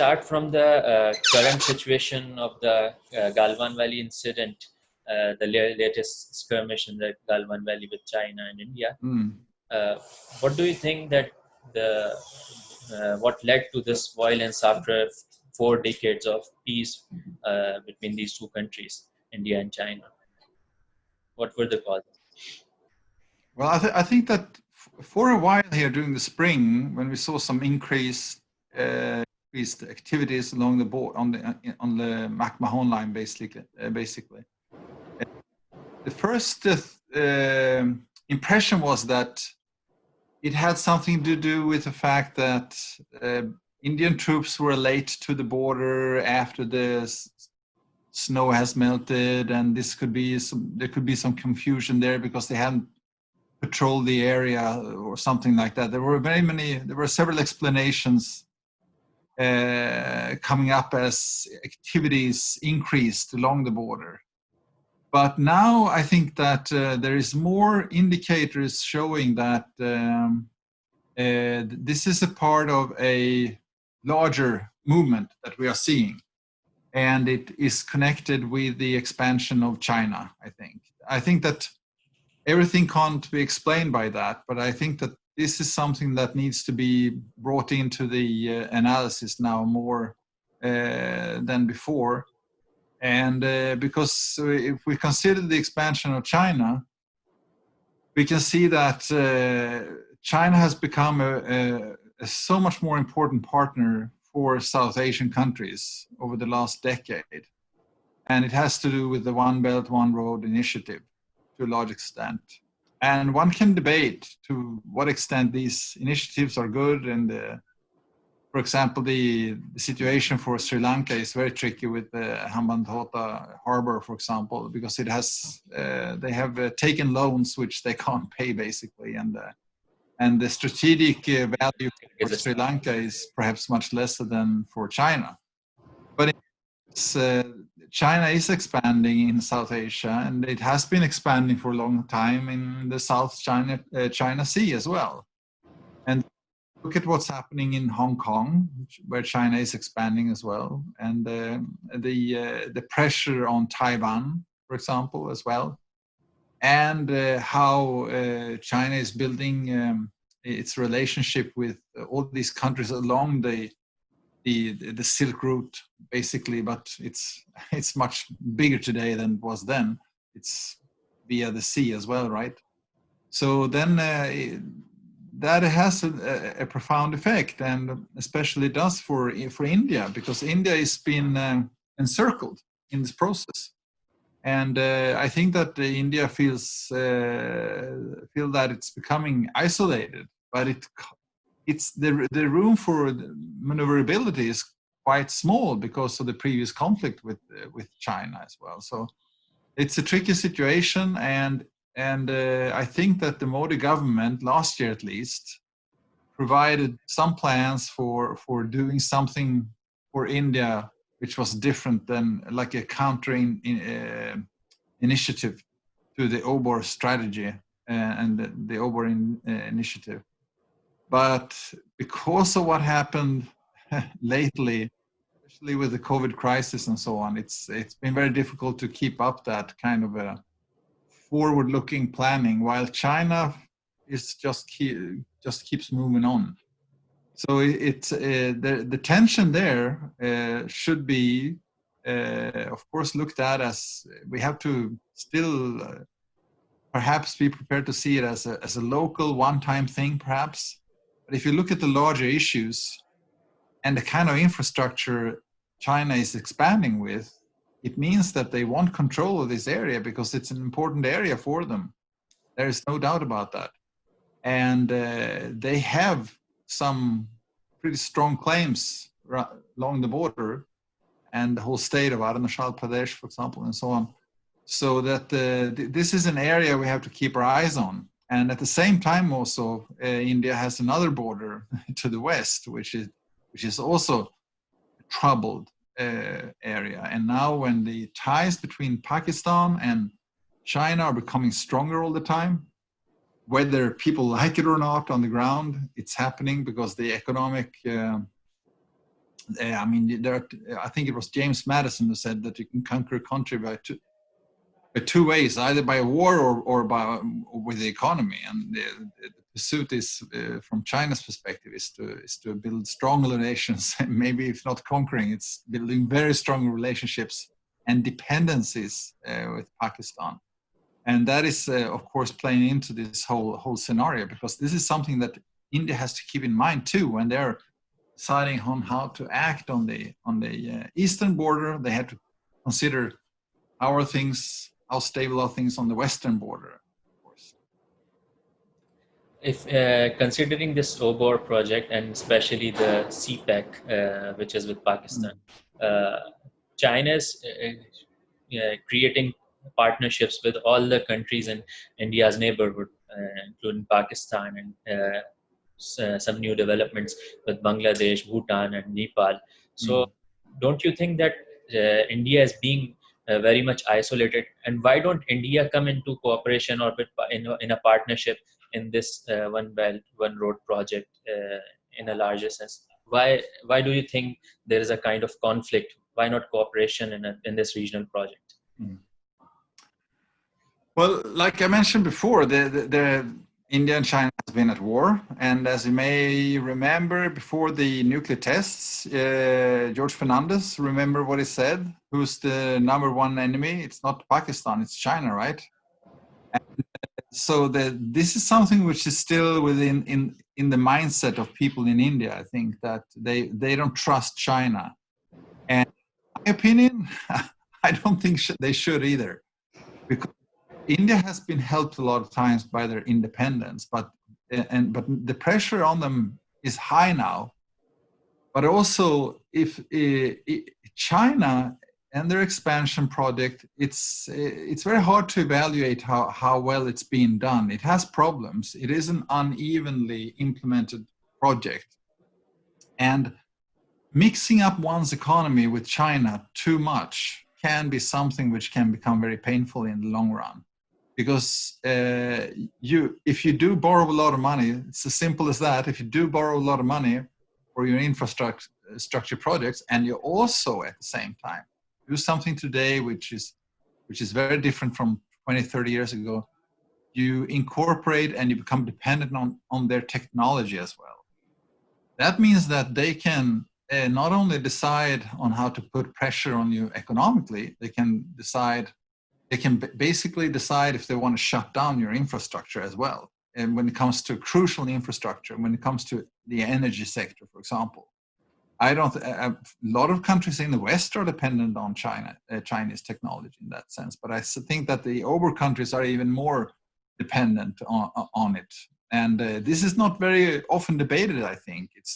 start from the current situation of the Galwan Valley incident, the latest skirmish in the Galwan Valley with China and India. What do you think that what led to this violence after 4 decades of peace between these two countries, India and China? What were the causes? Well, I think that for a while here during the spring, when we saw some increased activities along the board on the McMahon line, basically, the first impression was that it had something to do with the fact that Indian troops were late to the border after the snow has melted, and there could be some confusion there because they hadn't patrolled the area or something like that. There were several explanations coming up as activities increased along the border. But now I think that there is more indicators showing that this is a part of a larger movement that we are seeing. And it is connected with the expansion of China, I think. I think that everything can't be explained by that, but I think that this is something that needs to be brought into the analysis now more than before. And because if we consider the expansion of China, we can see that China has become a so much more important partner for South Asian countries over the last decade. And it has to do with the One Belt, One Road initiative to a large extent. And one can debate to what extent these initiatives are good. And for example, the situation for Sri Lanka is very tricky with the Hambantota harbor, for example, because it has they have taken loans which they can't pay basically, and the strategic value for Sri Lanka is perhaps much less than for China. But China is expanding in South Asia, and it has been expanding for a long time in the South China Sea as well. And look at what's happening in Hong Kong, where China is expanding as well, and the pressure on Taiwan, for example, as well, and how China is building its relationship with all these countries along the Silk Route, basically, but it's much bigger today than it was then. It's via the sea as well, right? So then that has a profound effect, and especially does for India, because India has been encircled in this process. And I think that India feel that it's becoming isolated, but it's the room for maneuverability is quite small because of the previous conflict with China as well. So it's a tricky situation, and I think that the Modi government last year at least provided some plans for doing something for India which was different than like a countering initiative to the OBOR strategy and the OBOR initiative. But because of what happened lately, especially with the COVID crisis and so on, it's been very difficult to keep up that kind of a forward-looking planning, while China is just keeps moving on. So it's the tension there should be, of course, looked at as we have to still perhaps be prepared to see it as a local one-time thing, perhaps. But if you look at the larger issues and the kind of infrastructure China is expanding with, it means that they want control of this area because it's an important area for them. There is no doubt about that. And they have some pretty strong claims along the border and the whole state of Arunachal Pradesh, for example, and so on. So that this is an area we have to keep our eyes on. And at the same time also, India has another border to the west, which is also a troubled area. And now when the ties between Pakistan and China are becoming stronger all the time, whether people like it or not on the ground, it's happening because the economic I mean, I think it was James Madison who said that you can conquer a country by two ways, either by war or with the economy. And the pursuit is, from China's perspective, is to build strong relations. Maybe if not conquering, it's building very strong relationships and dependencies with Pakistan. And that is, of course, playing into this whole scenario, because this is something that India has to keep in mind too when they're deciding on how to act on the eastern border. They have to consider how stable are things on the western border, of course. If considering this OBOR project and especially the CPEC, which is with Pakistan, China is creating partnerships with all the countries in India's neighborhood, including Pakistan, and some new developments with Bangladesh, Bhutan, and Nepal. So, don't you think that India is being very much isolated? And why don't India come into cooperation or in a partnership in this One Belt, One Road project in a larger sense? Why do you think there is a kind of conflict? Why not cooperation in this regional project? Well, like I mentioned before, the India and China has been at war, and as you may remember, before the nuclear tests, George Fernandez, remember what he said? Who's the number one enemy? It's not Pakistan, it's China, right? And so this is something which is still within in the mindset of people in India. I think that they don't trust China, and in my opinion, I don't think they should either, because India has been helped a lot of times by their independence, but the pressure on them is high now. But also, if China and their expansion project, it's very hard to evaluate how well it's being done. It has problems. It is an unevenly implemented project, and mixing up one's economy with China too much can be something which can become very painful in the long run. Because if you do borrow a lot of money, it's as simple as that. If you do borrow a lot of money for your infrastructure projects, and you also at the same time do something today which is very different from 20, 30 years ago, you incorporate and you become dependent on their technology as well. That means that they can not only decide on how to put pressure on you economically, they can basically decide if they want to shut down your infrastructure as well. And when it comes to crucial infrastructure, when it comes to the energy sector, for example, a lot of countries in the West are dependent on Chinese technology in that sense. But I think that the OBOR countries are even more dependent on it. And this is not very often debated, I think. It's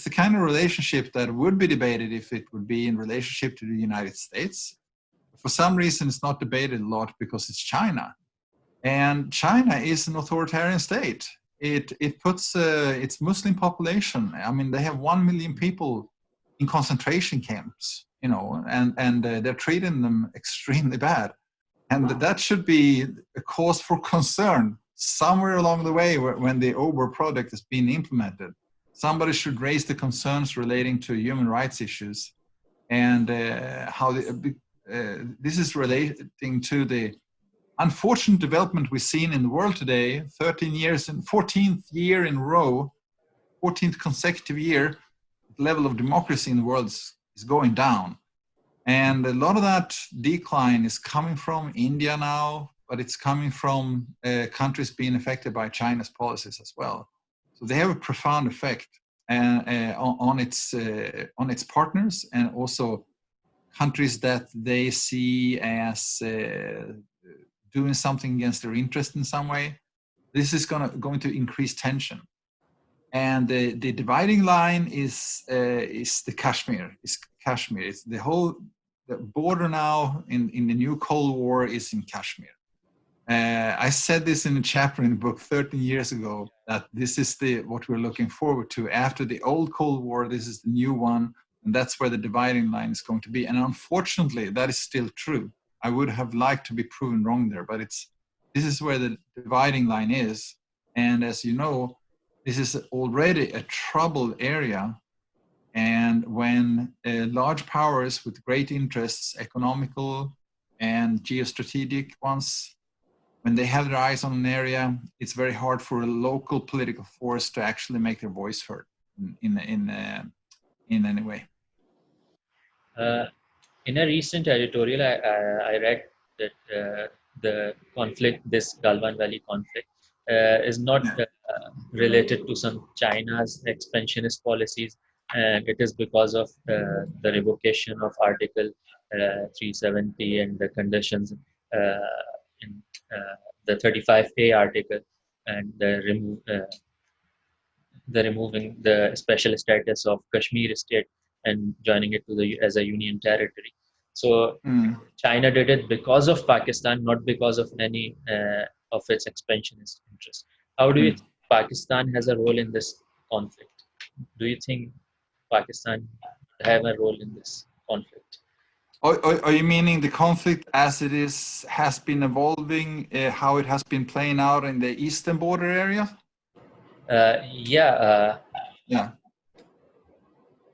the kind of relationship that would be debated if it would be in relationship to the United States. For some reason, it's not debated a lot because it's China. And China is an authoritarian state. It puts its Muslim population, I mean, they have 1 million people in concentration camps, and they're treating them extremely bad. And that should be a cause for concern somewhere along the way when the OBOR project is being implemented. Somebody should raise the concerns relating to human rights issues and how this is relating to the unfortunate development we've seen in the world today. 14th year in a row, 14th consecutive year, the level of democracy in the world is going down. And a lot of that decline is coming from India now, but it's coming from countries being affected by China's policies as well. So they have a profound effect on its partners, and also countries that they see as doing something against their interest in some way. This is going to increase tension. And the dividing line is the Kashmir. It's the border now in the new Cold War is in Kashmir. I said this in a chapter in the book 13 years ago, that this is what we're looking forward to. After the old Cold War, this is the new one, and that's where the dividing line is going to be. And unfortunately, that is still true. I would have liked to be proven wrong there, but this is where the dividing line is. And as you know, this is already a troubled area, And when large powers with great interests, economical and geostrategic ones, when they have their eyes on an area, it's very hard for a local political force to actually make their voice heard in any way. In a recent editorial, I read that the conflict, this Galwan Valley conflict, is not related to some China's expansionist policies, and it is because of the revocation of Article 370 and the conditions in the 35A article, and the removing the special status of Kashmir state and joining it to the as a union territory. So China did it because of Pakistan, not because of any of its expansionist interests. How do you think Pakistan has a role in this conflict? Do you think Pakistan have a role in this conflict? Are you meaning the conflict as it has been evolving, how it has been playing out in the eastern border area? Yeah.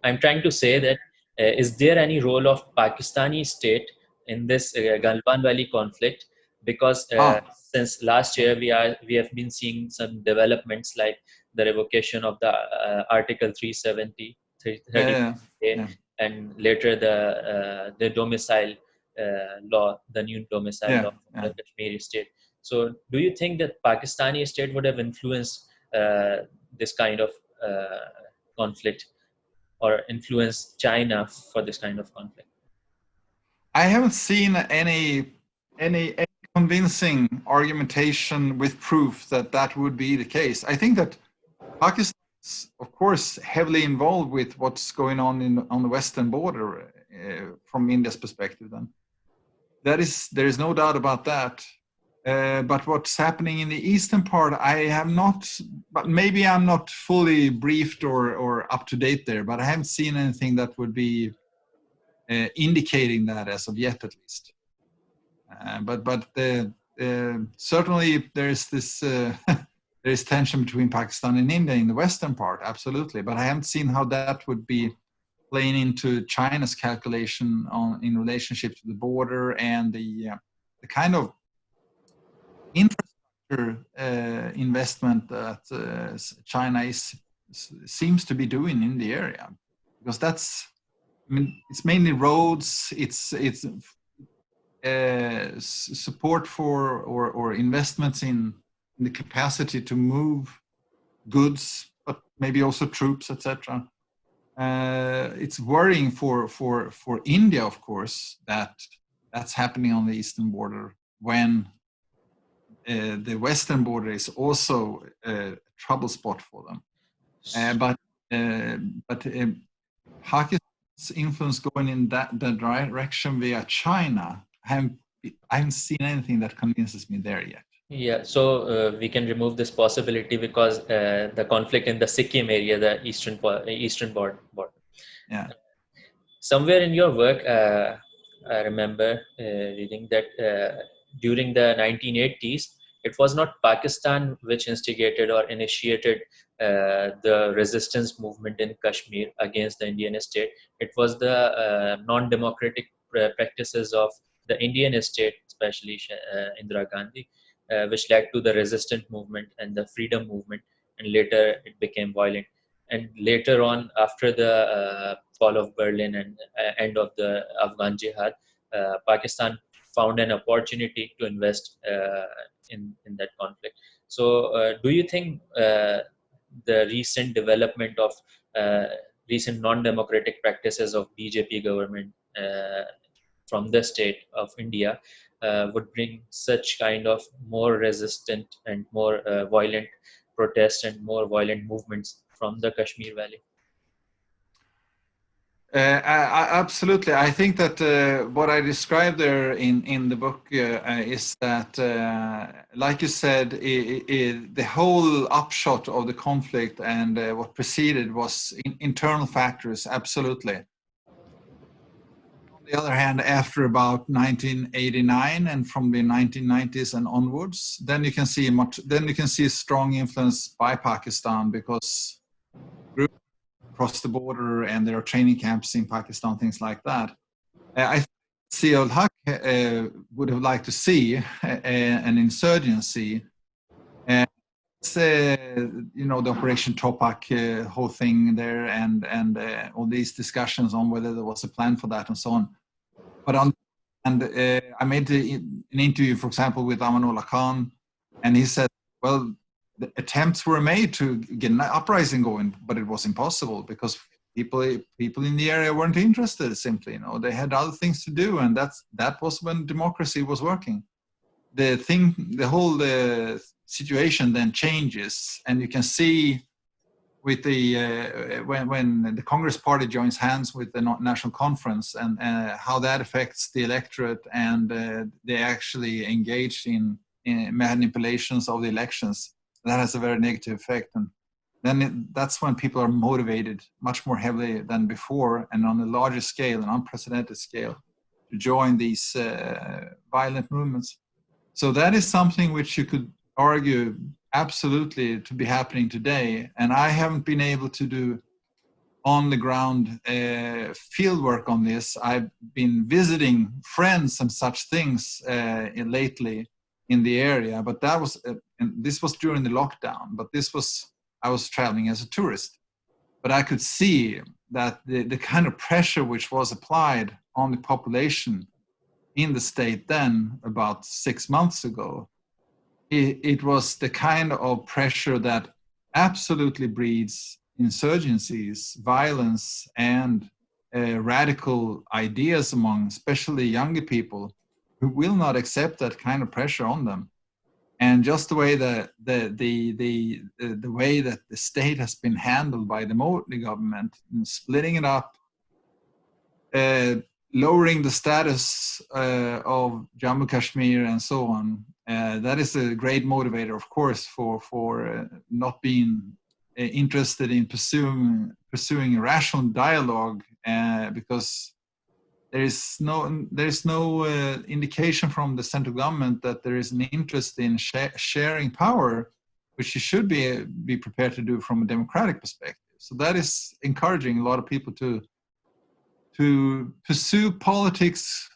I'm trying to say that is there any role of Pakistani state in this Galwan Valley conflict? Because since last year we have been seeing some developments like the revocation of the Article 370, and later the domicile law, the new domicile law of the Kashmiri state. So, do you think that Pakistani state would have influenced this kind of conflict, or influence China for this kind of conflict? I haven't seen any convincing argumentation with proof that that would be the case. I think that Pakistan is, of course, heavily involved with what's going on on the western border from India's perspective. Then there is no doubt about that. But what's happening in the eastern part, I have not, but maybe I'm not fully briefed or up to date there, but I haven't seen anything that would be indicating that as of yet, at least. But certainly there is this there is tension between Pakistan and India in the western part, absolutely. But I haven't seen how that would be playing into China's calculation in relationship to the border and the kind of infrastructure investment that China seems to be doing in the area, because it's mainly roads, it's support for or investments in the capacity to move goods, but maybe also troops, etc. It's worrying for India, of course, that's happening on the eastern border when the western border is also a trouble spot for them. But Pakistan's influence going in that direction via China, I haven't seen anything that convinces me there yet. Yeah, so we can remove this possibility because the conflict in the Sikkim area, the eastern border. Yeah. Somewhere in your work, I remember reading that during the 1980s, it was not Pakistan which instigated or initiated the resistance movement in Kashmir against the Indian state. It was the non-democratic practices of the Indian state, especially Indira Gandhi, which led to the resistance movement and the freedom movement, and later it became violent. And later on, after the fall of Berlin and end of the Afghan Jihad, Pakistan found an opportunity to invest in that conflict. So, do you think the recent development of recent non-democratic practices of BJP government from the state of India would bring such kind of more resistant and more violent protests and more violent movements from the Kashmir Valley? Absolutely. I think that what I described there in the book is that, like you said, the whole upshot of the conflict and what preceded was internal factors, absolutely. On the other hand, after about 1989 and from the 1990s and onwards, then you can see strong influence by Pakistan, because across the border, and there are training camps in Pakistan, things like that. I think Zia-ul-Haq would have liked to see an insurgency. You know, the Operation Topak whole thing there, and all these discussions on whether there was a plan for that and so on. But I made an interview, for example, with Amanullah Khan, and he said, well, the attempts were made to get an uprising going, but it was impossible because people in the area weren't interested. Simply, you know, they had other things to do, and that was when democracy was working. The whole situation then changes, and you can see with the when the Congress Party joins hands with the National Conference, and how that affects the electorate, and they actually engage in manipulations of the elections. That has a very negative effect, and then that's when people are motivated much more heavily than before, and on a larger scale, an unprecedented scale, to join these violent movements. So that is something which you could argue absolutely to be happening today. And I haven't been able to do on the ground field work on this. I've been visiting friends and such things lately in the area, but that was, and this was during the lockdown, but I was traveling as a tourist. But I could see that the kind of pressure which was applied on the population in the state then, about 6 months ago, it was the kind of pressure that absolutely breeds insurgencies, violence, and radical ideas among especially younger people who will not accept that kind of pressure on them. And just the way the way that the state has been handled by the Modi government, splitting it up, lowering the status of Jammu Kashmir and so on, that is a great motivator, of course, for not being interested in pursuing a rational dialogue, because there is no indication from the central government that there is an interest in sharing power, which you should be prepared to do from a democratic perspective. So that is encouraging a lot of people to pursue politics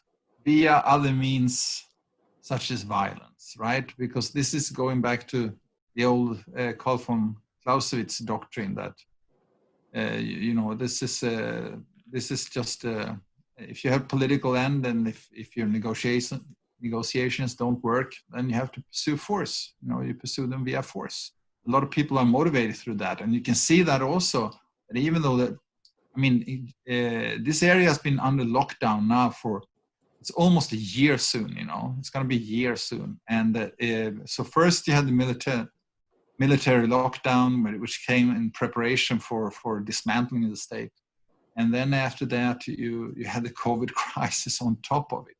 via other means, such as violence, right? Because this is going back to the old Carl von Clausewitz doctrine that you know, this is just if you have political end, and if your negotiations don't work, then you have to pursue force. You know, you pursue them via force. A lot of people are motivated through that, and you can see that also. That even though that, I mean, this area has been under lockdown now for, it's almost a year soon. You know, it's going to be a year soon, and so first you had the military lockdown, which came in preparation for dismantling of the state. And then after that, you had the COVID crisis on top of it.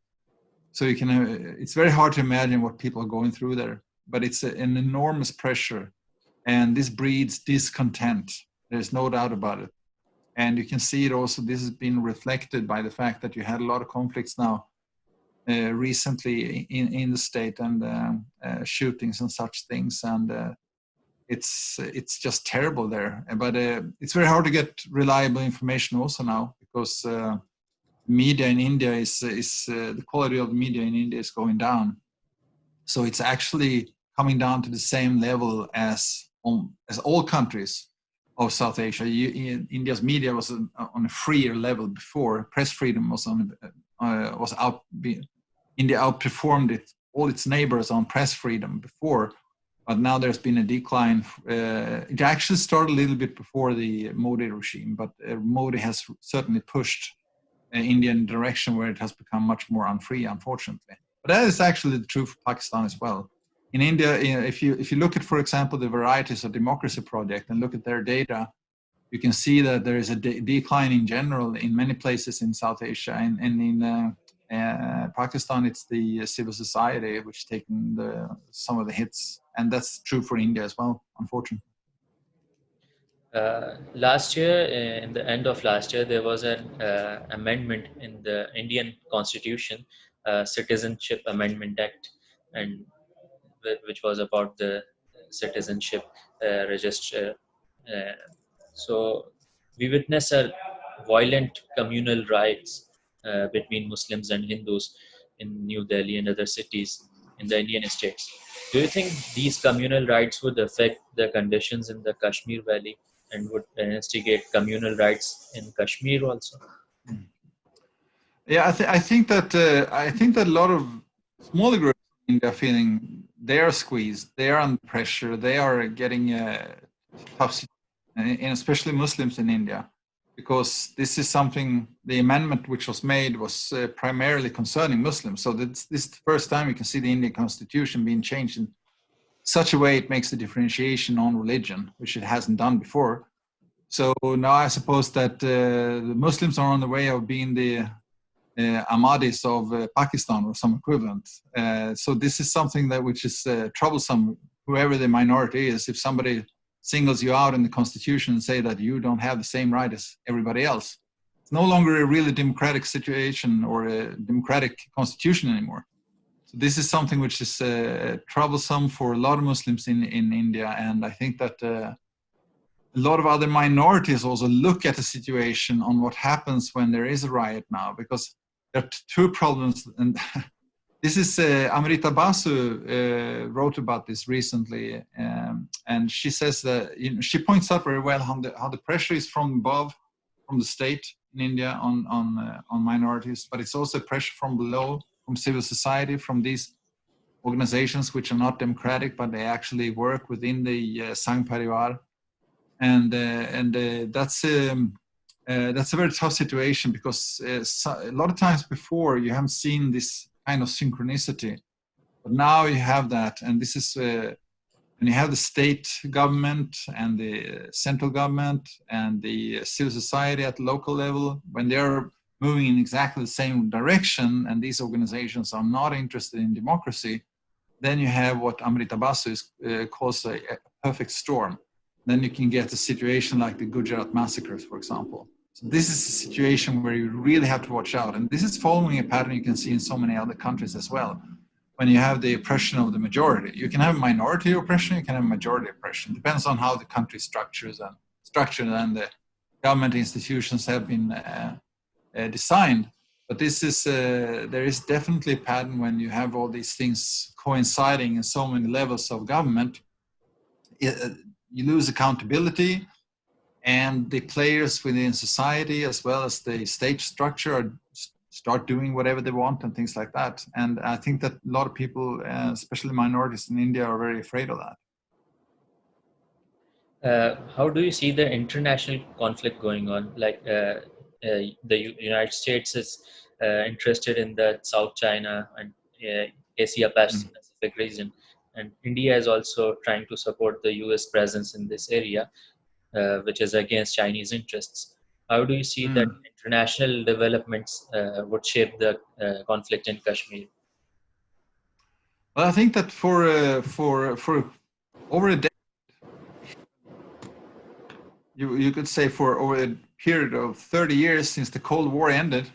So you can, it's very hard to imagine what people are going through there, but it's an enormous pressure, and this breeds discontent. There's no doubt about it. And you can see it also, this has been reflected by the fact that you had a lot of conflicts now recently in the state, and shootings and such things. And it's just terrible there. But it's very hard to get reliable information also now, because media in India is the quality of the media in India is going down. So it's actually coming down to the same level as all countries of South Asia. India's media was on a freer level before. Press freedom was India outperformed all its neighbors on press freedom before. But now there's been a decline. It actually started a little bit before the Modi regime, but Modi has certainly pushed India in a direction where it has become much more unfree, unfortunately. But that is actually the truth for Pakistan as well. In India, if you look at, for example, the Varieties of Democracy project and look at their data, you can see that there is a decline in general in many places in South Asia. And in Pakistan, it's the civil society which is taking some of the hits. And that's true for India as well, unfortunately. Last year, in the end of last year, there was an amendment in the Indian Constitution, Citizenship Amendment Act, and which was about the citizenship register. So we witness a violent communal riots between Muslims and Hindus in New Delhi and other cities in the Indian states. Do you think these communal riots would affect the conditions in the Kashmir Valley and would instigate communal riots in Kashmir also? Yeah, I think that a lot of smaller groups in India are feeling they are squeezed, they are under pressure, they are getting tough situation, and especially Muslims in India, because this is something, the amendment which was made was primarily concerning Muslims. So this is the first time you can see the Indian constitution being changed in such a way it makes the differentiation on religion, which it hasn't done before. So now I suppose that the Muslims are on the way of being the Ahmadis of Pakistan or some equivalent. So this is something that which is troublesome, whoever the minority is. If somebody singles you out in the constitution and say that you don't have the same right as everybody else, it's no longer a really democratic situation or a democratic constitution anymore. So this is something which is troublesome for a lot of Muslims in India, and I think that a lot of other minorities also look at the situation on what happens when there is a riot now, because there are two problems. And this is Amrita Basu wrote about this recently, and she says that she points out very well how the pressure is from above, from the state in India on minorities, but it's also pressure from below, from civil society, from these organizations which are not democratic, but they actually work within the Sangh Parivar. And that's a very tough situation, because a lot of times before you haven't seen this kind of synchronicity, but now you have that. And this is when you have the state government and the central government and the civil society at the local level, when they're moving in exactly the same direction, and these organizations are not interested in democracy, then you have what Amrita Basu calls a perfect storm. Then you can get a situation like the Gujarat massacres, for example. So this is a situation where you really have to watch out. And this is following a pattern you can see in so many other countries as well. When you have the oppression of the majority, you can have minority oppression, you can have majority oppression. It depends on how the country structured and the government institutions have been designed. But this is there is definitely a pattern when you have all these things coinciding in so many levels of government. You lose accountability, and the players within society as well as the state structure start doing whatever they want and things like that. And I think that a lot of people, especially minorities in India, are very afraid of that. How do you see the international conflict going on? Like the United States is interested in the South China and Asia Pacific region, and India is also trying to support the US presence in this area, which is against Chinese interests. How do you see that international developments would shape the conflict in Kashmir? Well, I think that for over a decade, you could say for over a period of 30 years since the Cold War ended,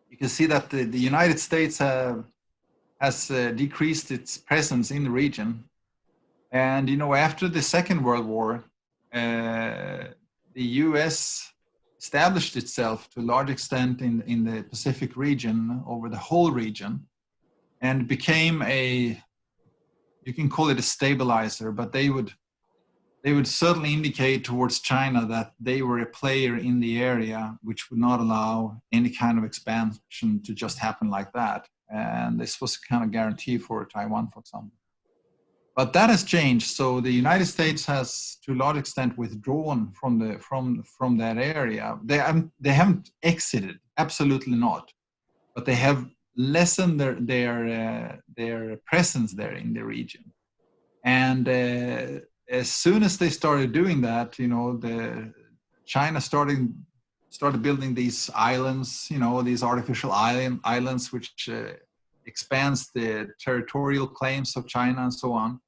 you can see that the United States has decreased its presence in the region. And, after the Second World War, the US established itself to a large extent in the Pacific region, over the whole region, and became you can call it a stabilizer, but they would certainly indicate towards China that they were a player in the area which would not allow any kind of expansion to just happen like that. And this was a kind of guarantee for Taiwan, for example. But that has changed. So the United States has, to a large extent, withdrawn from that area. They haven't exited, absolutely not. But they have lessened their presence there in the region. And as soon as they started doing that, China started building these islands, these artificial islands, which expands the territorial claims of China and so on.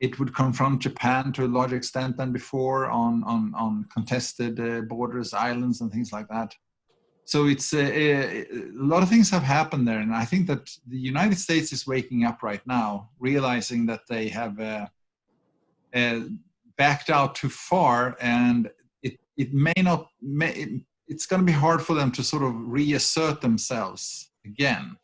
It would confront Japan to a larger extent than before on contested borders, islands, and things like that. So it's a lot of things have happened there, and I think that the United States is waking up right now, realizing that they have backed out too far, and it's going to be hard for them to sort of reassert themselves again.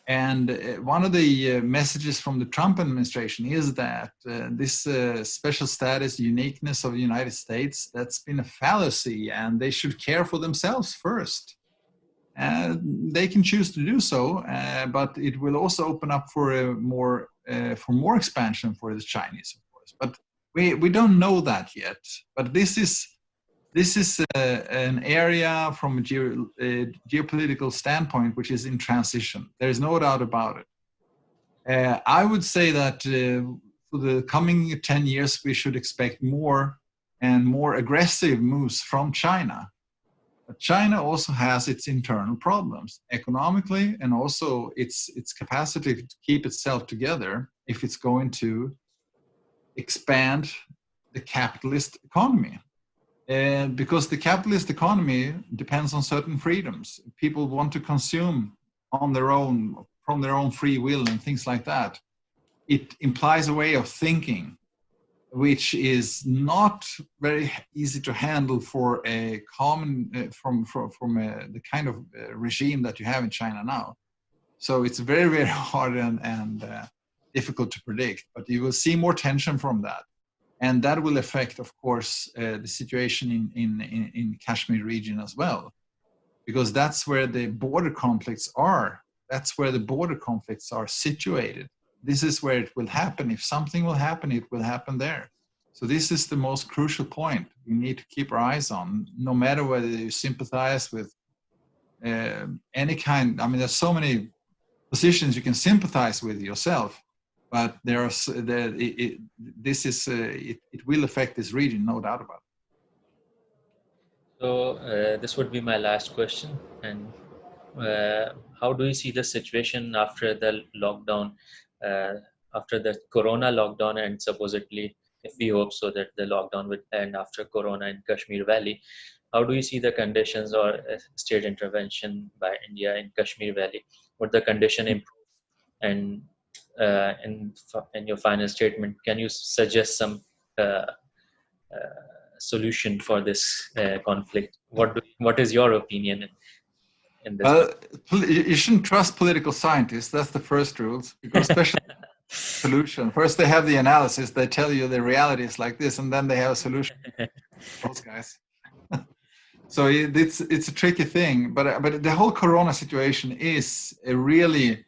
And one of the messages from the Trump administration is that this special status, uniqueness of the United States, that's been a fallacy, and they should care for themselves first. They can choose to do so, but it will also open up for more expansion for the Chinese, of course. But we don't know that yet. But this is an area from a geopolitical standpoint which is in transition. There is no doubt about it. I would say that for the coming 10 years, we should expect more and more aggressive moves from China. But China also has its internal problems economically, and also its capacity to keep itself together if it's going to expand the capitalist economy. Because the capitalist economy depends on certain freedoms. People want to consume on their own, from their own free will and things like that. It implies a way of thinking which is not very easy to handle for a common, the kind of regime that you have in China now. So it's very, very hard and difficult to predict, but you will see more tension from that. And that will affect, of course, the situation in Kashmir region as well, because that's where the border conflicts are. That's where the border conflicts are situated. This is where it will happen. If something will happen, it will happen there. So this is the most crucial point we need to keep our eyes on, no matter whether you sympathize with any kind. I mean, there's so many positions you can sympathize with yourself, but there are it will affect this region, no doubt about it. So this would be my last question. And how do you see the situation after the lockdown, after the Corona lockdown, and supposedly, if we hope so, that the lockdown would end after Corona in Kashmir Valley? How do you see the conditions or state intervention by India in Kashmir Valley? Would the condition improve? And in your final statement, can you suggest some solution for this conflict? What is your opinion in this? You shouldn't trust political scientists. That's the first rule, because especially solution. First, they have the analysis. They tell you the reality is like this, and then they have a solution. Those guys. So it's a tricky thing. But the whole Corona situation is a really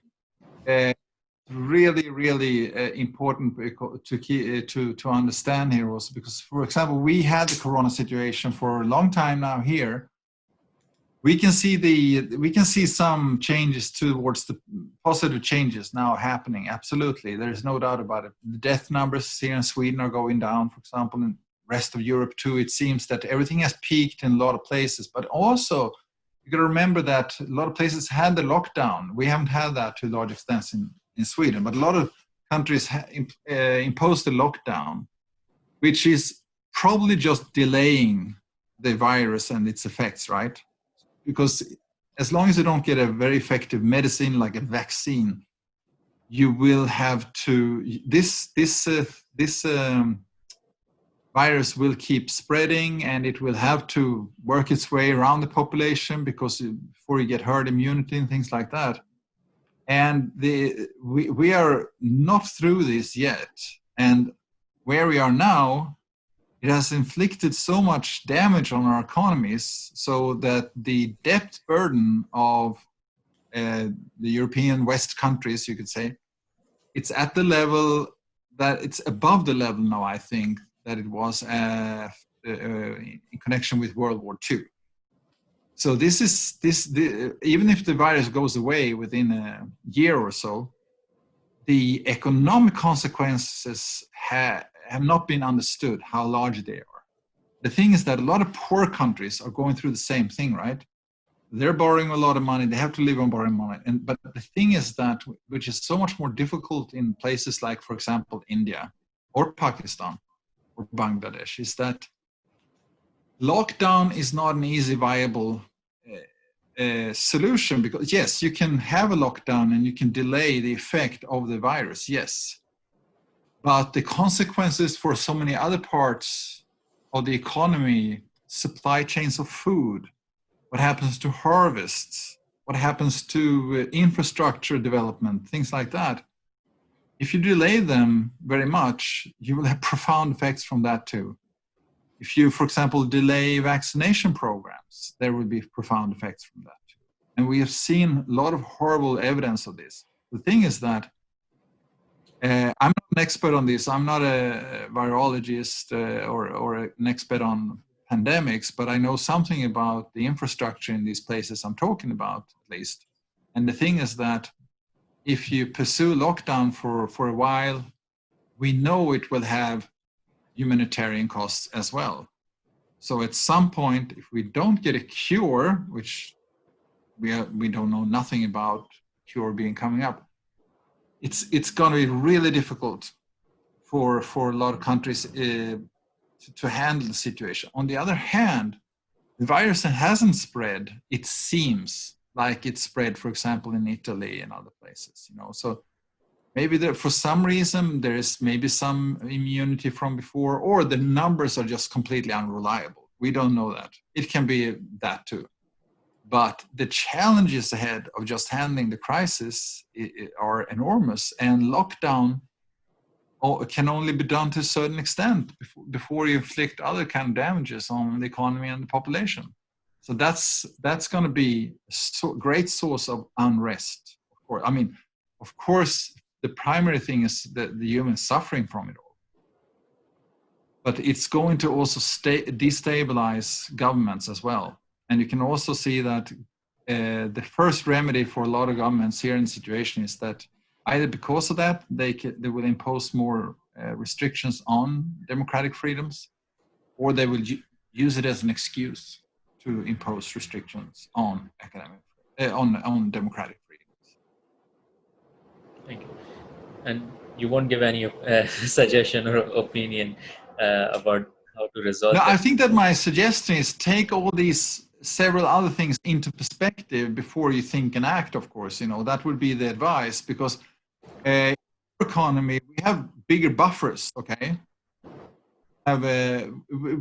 important to understand here also, because, for example, we had the Corona situation for a long time now here. We can see some changes towards the positive changes now happening. Absolutely, there is no doubt about it. The death numbers here in Sweden are going down, for example, in the rest of Europe too. It seems that everything has peaked in a lot of places, but also you got to remember that a lot of places had the lockdown. We haven't had that to a large extent in Sweden, but a lot of countries imposed a lockdown, which is probably just delaying the virus and its effects, right? Because as long as you don't get a very effective medicine like a vaccine, you will have to, this virus will keep spreading, and it will have to work its way around the population, because before you get herd immunity and things like that. And we are not through this yet. And where we are now, it has inflicted so much damage on our economies, so that the debt burden of the European West countries, you could say, it's at the level that it's above the level now, I think, that it was in connection with World War II. So even if the virus goes away within a year or so, the economic consequences have not been understood, how large they are. The thing is that a lot of poor countries are going through the same thing, right? They're borrowing a lot of money. They have to live on borrowing money. But the thing is that, which is so much more difficult in places like, for example, India or Pakistan or Bangladesh, is that lockdown is not an easy, viable solution. Because yes, you can have a lockdown and you can delay the effect of the virus, yes. But the consequences for so many other parts of the economy, supply chains of food? What happens to harvests? What happens to infrastructure development? Things like that. If you delay them very much, you will have profound effects from that too. If you, for example, delay vaccination programs, there will be profound effects from that too. And we have seen a lot of horrible evidence of this. The thing is that I'm not an expert on this. I'm not a virologist or an expert on pandemics, but I know something about the infrastructure in these places I'm talking about, at least. And the thing is that if you pursue lockdown for a while, we know it will have humanitarian costs as well. So at some point, if we don't get a cure, which we don't know nothing about cure being coming up, it's going to be really difficult for a lot of countries to handle the situation. On the other hand, the virus hasn't spread. It seems like it spread, for example, in Italy and other places. So maybe there, for some reason, there is maybe some immunity from before, or the numbers are just completely unreliable. We don't know that. It can be that too. But the challenges ahead of just handling the crisis are enormous, and lockdown can only be done to a certain extent before you inflict other kind of damages on the economy and the population. So that's going to be a great source of unrest. Of course, the primary thing is the human suffering from it all. But it's going to also destabilize governments as well. And you can also see that the first remedy for a lot of governments here in the situation is that either because of that, they will impose more restrictions on democratic freedoms, or they will use it as an excuse to impose restrictions on on democratic freedoms. Thank you. And you won't give any suggestion or opinion about how to resolve No, that? I think that my suggestion is take all these several other things into perspective before you think and act, of course. That would be the advice, because in our economy, we have bigger buffers, okay?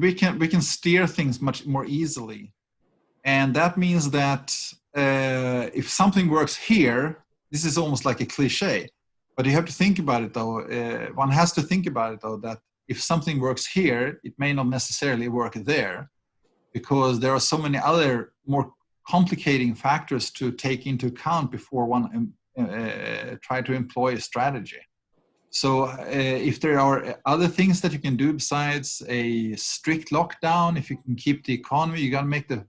We can steer things much more easily. And that means that if something works here, this is almost like a cliche, but you have to think about it though. One has to think about it though, that if something works here, it may not necessarily work there, because there are so many other more complicating factors to take into account before one try to employ a strategy. So if there are other things that you can do besides a strict lockdown, if you can keep the economy, you got to make the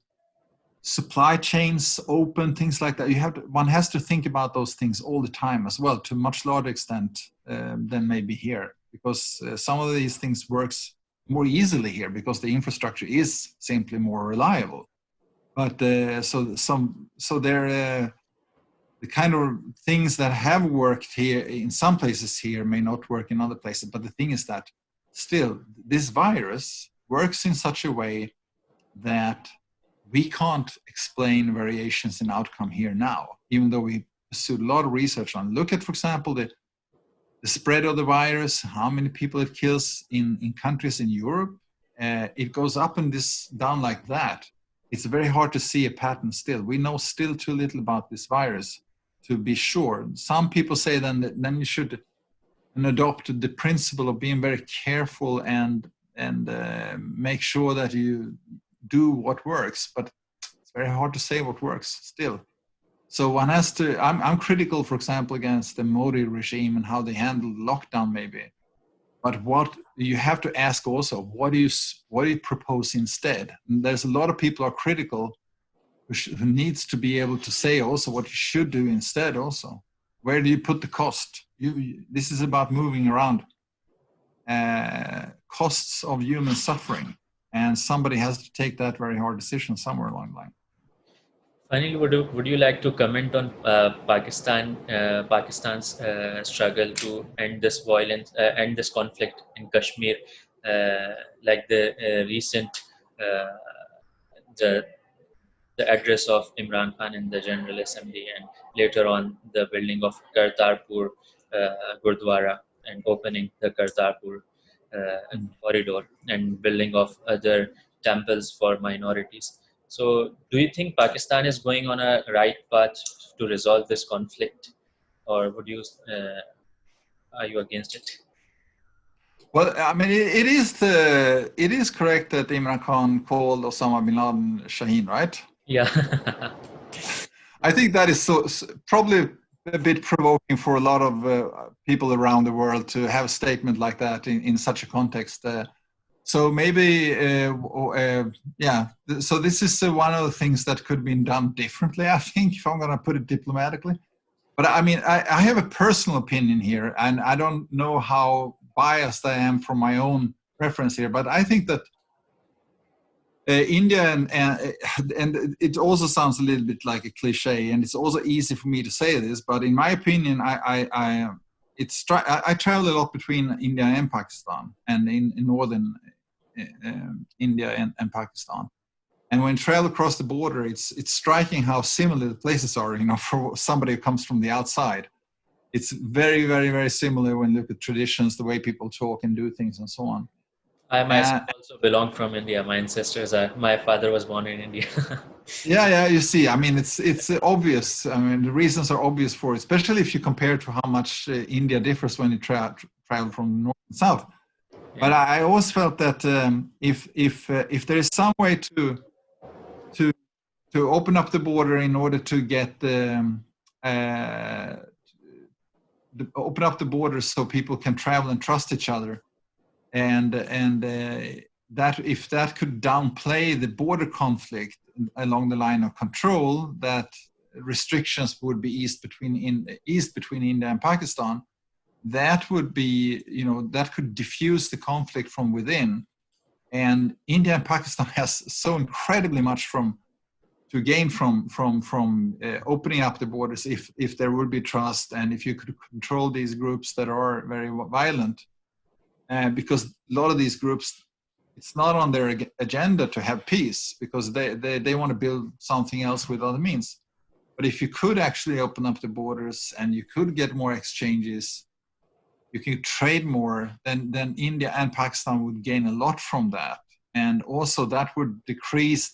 supply chains open, things like that. One has to think about those things all the time as well, to a much larger extent than maybe here, because some of these things works more easily here because the infrastructure is simply more reliable. But so there the kind of things that have worked here in some places here may not work in other places. But the thing is that still this virus works in such a way that we can't explain variations in outcome here now, even though we pursued a lot of research on. Look at, for example, the spread of the virus, how many people it kills in countries in Europe. It goes up and down like that. It's very hard to see a pattern still. We know still too little about this virus to be sure. Some people say then you should adopt the principle of being very careful and make sure that you do what works, but it's very hard to say what works still. So one has to, I'm critical, for example, against the Modi regime and how they handled lockdown maybe. But what you have to ask also, what do you propose instead? And there's a lot of people are critical who needs to be able to say also what you should do instead also. Where do you put the cost? This is about moving around costs of human suffering. And somebody has to take that very hard decision somewhere along the line. Finally, would you like to comment on Pakistan's struggle to end this violence, end this conflict in Kashmir, like the recent the address of Imran Khan in the General Assembly, and later on the building of Kartarpur Gurdwara and opening the Kartarpur corridor, and building of other temples for minorities. So do you think Pakistan is going on a right path to resolve this conflict, or would you are you against it? Well, I mean, it is correct that Imran Khan called Osama bin Laden Shaheen, right? Yeah. I think that is probably a bit provoking for a lot of people around the world to have a statement like that in such a context. So maybe, yeah. So this is one of the things that could have been done differently, I think, if I'm going to put it diplomatically. But I mean, I have a personal opinion here, and I don't know how biased I am from my own preference here, but I think that India and it also sounds a little bit like a cliche, and it's also easy for me to say this, but in my opinion, I travel a lot between India and Pakistan, and in northern India and Pakistan. And when you travel across the border, it's striking how similar the places are, for somebody who comes from the outside. It's very, very, very similar when you look at traditions, the way people talk and do things and so on. I myself also belong from India. My ancestors my father was born in India. Yeah, you see, I mean, it's obvious. I mean, the reasons are obvious for it, especially if you compare to how much India differs when you travel from north and south. Yeah. But I always felt that if there is some way to open up the border in order to get open up the border so people can travel and trust each other, and that if that could downplay the border conflict along the line of control, that restrictions would be eased between India and Pakistan, that would be, that could diffuse the conflict from within. And India and Pakistan has so incredibly much to gain from opening up the borders if there would be trust, and if you could control these groups that are very violent. Because a lot of these groups, it's not on their agenda to have peace, because they want to build something else with other means. But if you could actually open up the borders and you could get more exchanges, you could trade more, then India and Pakistan would gain a lot from that. And also that would decrease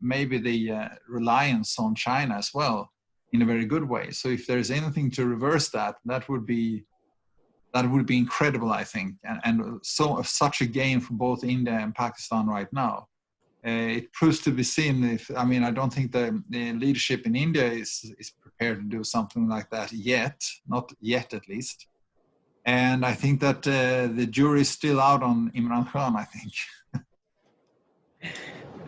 maybe the reliance on China as well in a very good way. So if there's anything to reverse that would be incredible, I think, and such a gain for both India and Pakistan right now. It proves to be seen. I don't think the leadership in India is prepared to do something like that yet, not yet at least. And I think that the jury is still out on Imran Khan, I think.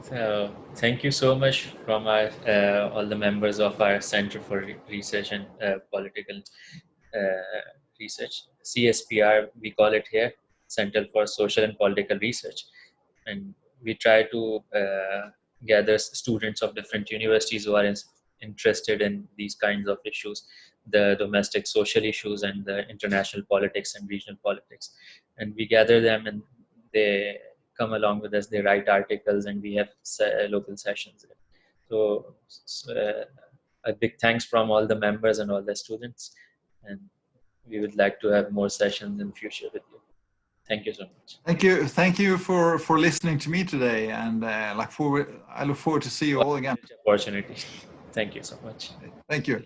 So thank you so much from all the members of our Center for Research and Political Research, CSPR, we call it here, Center for Social and Political Research. And we try to gather students of different universities who are interested in these kinds of issues, the domestic social issues and the international politics and regional politics. And we gather them, and they come along with us, they write articles, and we have local sessions. So a big thanks from all the members and all the students, and we would like to have more sessions in future with you. Thank you so much. Thank you for listening to me today, and I look forward to see you all again. Opportunity. Thank you so much. Thank you.